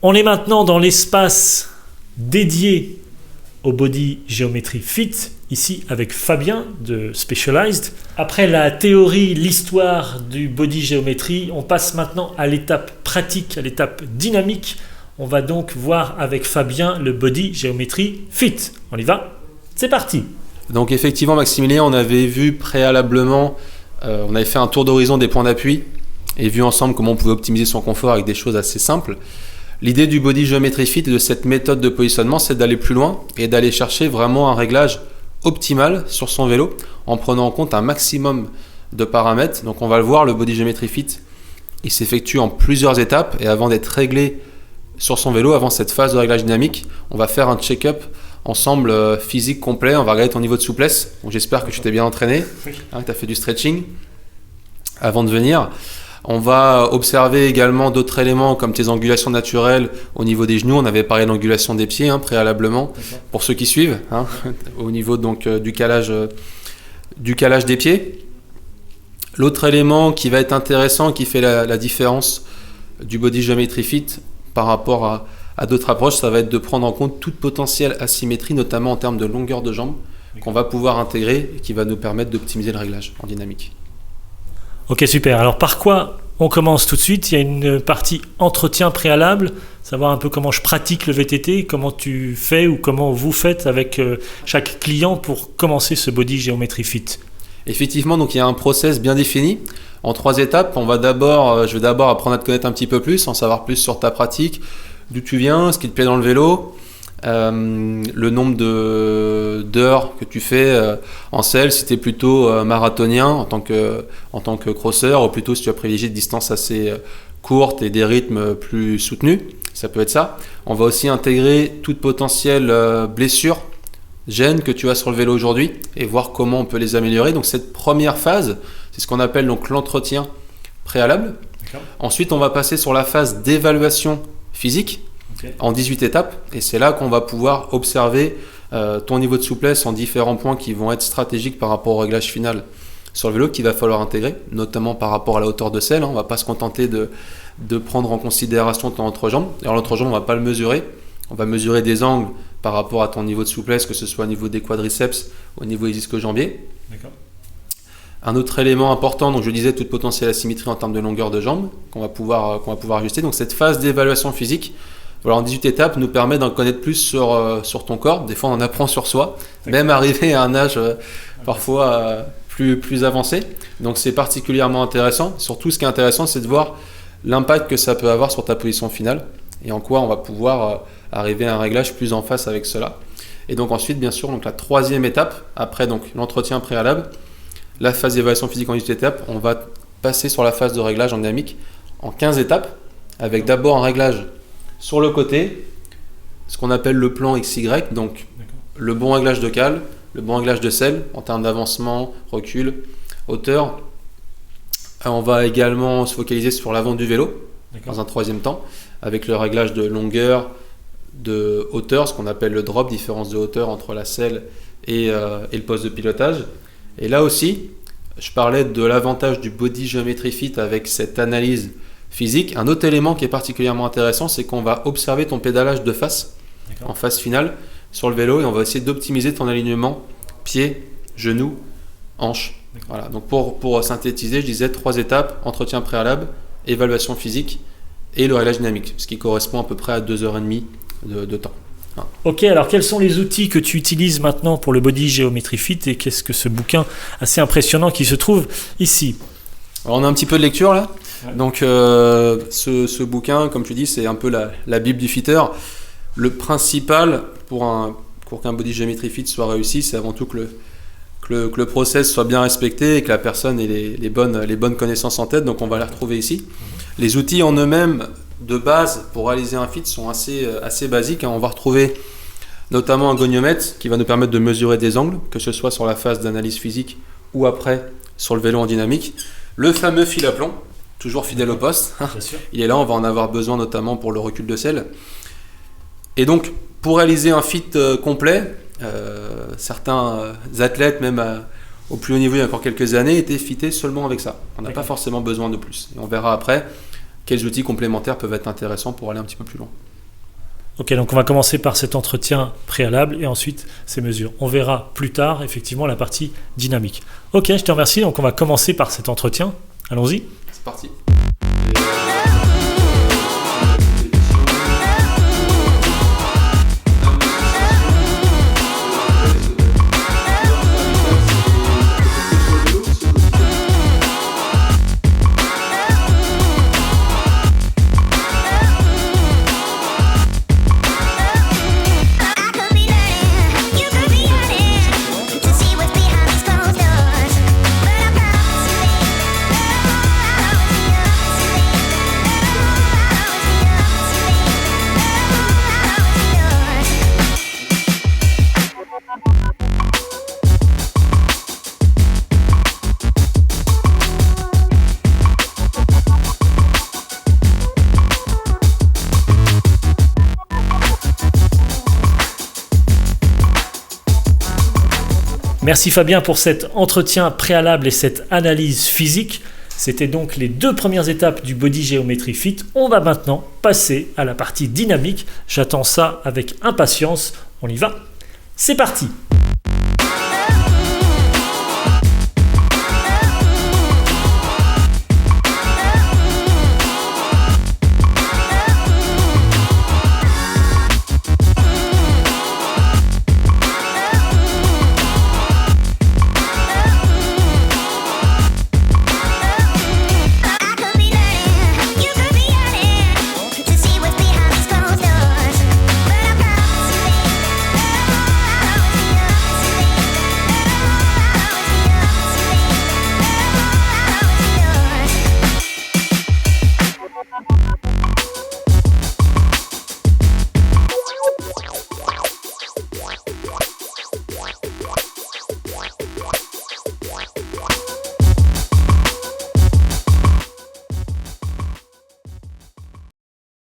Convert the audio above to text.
On est maintenant dans l'espace dédié au Body Geometry Fit, ici avec Fabien de Specialized. Après la théorie, l'histoire du Body Geometry, on passe maintenant à l'étape pratique, à l'étape dynamique. On va donc voir avec Fabien le Body Geometry Fit. On y va? C'est parti! Donc effectivement Maximilien, on avait vu préalablement, on avait fait un tour d'horizon des points d'appui et vu ensemble comment on pouvait optimiser son confort avec des choses assez simples. L'idée du Body Geometry Fit et de cette méthode de positionnement, c'est d'aller plus loin et d'aller chercher vraiment un réglage optimal sur son vélo en prenant en compte un maximum de paramètres. Donc on va le voir, le Body Geometry Fit, il s'effectue en plusieurs étapes et avant d'être réglé sur son vélo, avant cette phase de réglage dynamique, on va faire un check-up ensemble physique complet. On va regarder ton niveau de souplesse. Donc j'espère que tu t'es bien entraîné, que tu as fait du stretching avant de venir. On va observer également d'autres éléments comme tes angulations naturelles au niveau des genoux. On avait parlé d'angulation des pieds préalablement pour ceux qui suivent, au niveau donc du calage des pieds. L'autre élément qui va être intéressant, qui fait la différence du Body Geometry Fit par rapport à d'autres approches, ça va être de prendre en compte toute potentielle asymétrie, notamment en termes de longueur de jambe, qu'on va pouvoir intégrer et qui va nous permettre d'optimiser le réglage en dynamique. Ok, super. Alors par quoi on commence tout de suite? Il y a une partie entretien préalable, savoir un peu comment je pratique le VTT, comment tu fais ou comment vous faites avec chaque client pour commencer ce Body Geometry Fit. Effectivement, donc il y a un process bien défini en 3 étapes. Je vais d'abord apprendre à te connaître un petit peu plus, en savoir plus sur ta pratique, d'où tu viens, ce qui te plaît dans le vélo, le nombre d'heures que tu fais en selle, si tu es plutôt marathonien en tant que crosseur, ou plutôt si tu as privilégié des distances assez courtes et des rythmes plus soutenus, ça peut être ça. On va aussi intégrer toute potentielle blessure, gêne que tu as sur le vélo aujourd'hui et voir comment on peut les améliorer. Donc cette première phase, c'est ce qu'on appelle donc l'entretien préalable. D'accord. Ensuite, on va passer sur la phase d'évaluation physique en 18 étapes et c'est là qu'on va pouvoir observer ton niveau de souplesse en différents points qui vont être stratégiques par rapport au réglage final sur le vélo qu'il va falloir intégrer, notamment par rapport à la hauteur de selle. On ne va pas se contenter de prendre en considération ton entrejambe. Alors l'entrejambe, on ne va pas le mesurer. On va mesurer des angles par rapport à ton niveau de souplesse, que ce soit au niveau des quadriceps, au niveau des ischio-jambiers. D'accord. Un autre élément important, donc je disais, toute potentielle asymétrie en termes de longueur de jambe qu'on va pouvoir ajuster. Donc cette phase d'évaluation physique, voilà, en 18 étapes, nous permet d'en connaître plus sur ton corps. Des fois, on en apprend sur soi, même arrivé à un âge parfois plus avancé. Donc c'est particulièrement intéressant. Surtout, ce qui est intéressant, c'est de voir l'impact que ça peut avoir sur ta position finale et en quoi on va pouvoir arriver à un réglage plus en face avec cela. Et donc ensuite, bien sûr, donc la 3e étape, après donc l'entretien préalable, la phase d'évaluation physique en 18 étapes, on va passer sur la phase de réglage en dynamique en 15 étapes, avec d'abord un réglage sur le côté, ce qu'on appelle le plan XY, donc le bon réglage de cale, le bon réglage de selle en termes d'avancement, recul, hauteur. On va également se focaliser sur l'avant du vélo dans un 3e temps, avec le réglage de longueur, de hauteur, ce qu'on appelle le drop, différence de hauteur entre la selle et le poste de pilotage. Et là aussi, je parlais de l'avantage du Body Geometry Fit avec cette analyse physique. Un autre élément qui est particulièrement intéressant, c'est qu'on va observer ton pédalage de face, en phase finale, sur le vélo, et on va essayer d'optimiser ton alignement pied, genou, hanche. Voilà. Donc pour synthétiser, je disais 3 étapes, entretien préalable, évaluation physique et le réglage dynamique, ce qui correspond à peu près à 2h30 de temps. Ok, alors quels sont les outils que tu utilises maintenant pour le Body Geometry Fit et qu'est-ce que ce bouquin assez impressionnant qui se trouve ici? Alors on a un petit peu de lecture là. Ouais. Donc ce bouquin, comme tu dis, c'est un peu la Bible du fitter. Le principal pour qu'un Body Geometry Fit soit réussi, c'est avant tout que le process soit bien respecté et que la personne ait les bonnes connaissances en tête. Donc on va les retrouver ici. Les outils en eux-mêmes de base pour réaliser un fit sont assez basiques. On va retrouver notamment un goniomètre qui va nous permettre de mesurer des angles, que ce soit sur la phase d'analyse physique ou après sur le vélo en dynamique. Le fameux fil à plomb, toujours fidèle au poste. Il est là, on va en avoir besoin notamment pour le recul de selle. Et donc, pour réaliser un fit complet, certains athlètes, même au plus haut niveau il y a encore quelques années, étaient fités seulement avec ça. On n'a pas forcément besoin de plus. Et on verra après quels outils complémentaires peuvent être intéressants pour aller un petit peu plus loin. Ok, donc on va commencer par cet entretien préalable et ensuite ces mesures. On verra plus tard, effectivement, la partie dynamique. Ok, je te remercie. Donc on va commencer par cet entretien. Allons-y. C'est parti. Merci Fabien pour cet entretien préalable et cette analyse physique. C'était donc les 2 premières étapes du Body Geometry Fit. On va maintenant passer à la partie dynamique. J'attends ça avec impatience. On y va. C'est parti!